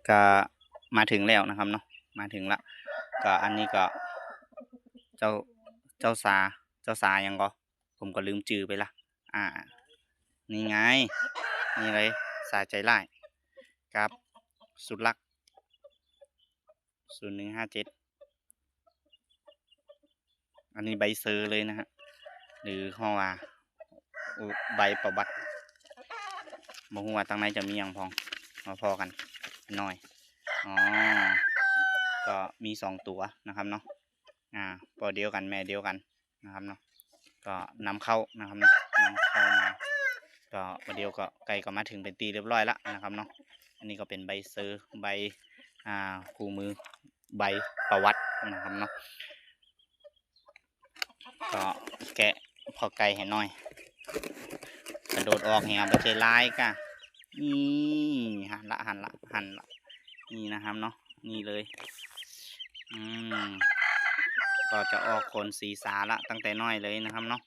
ก็มาถึงแล้วนะครับเนาะมาถึงละก็อันนี้ก็เจ้าเจ้าสายังก็ผมก็ลืมจื่อไปละนี่ไงนี่เลยสาใจร้ายครับสุดลัก0157อันนี้ใบเซอร์เลยนะฮะหรือห้อว่าใบประวัติบ่ฮู้ว่าตั้งในจะมีอย่างพองมาพอกันหน่อยอ๋อก็มี2ตัวนะครับเนาะพอเดียวกันแม่เดียวกันนะครับเนาะก็นำเข้านะครับเนาะนำเข้ามาก็ประเดี๋ยวก็ไก่ก็มาถึงเป็นตีเรียบร้อยแล้วนะครับเนาะอันนี้ก็เป็นใบเซอร์ใบคู่มือใบประวัตินะครับเนาะก็แกะพอไก่ให้หน่อยกระโดดออกเหี่ยไปเจอลายก่ะนี่หันละนี่นะครับเนาะนี่เลยก็จะออกขนสีสาละตั้งแต่น้อยเลยนะครับเนาะ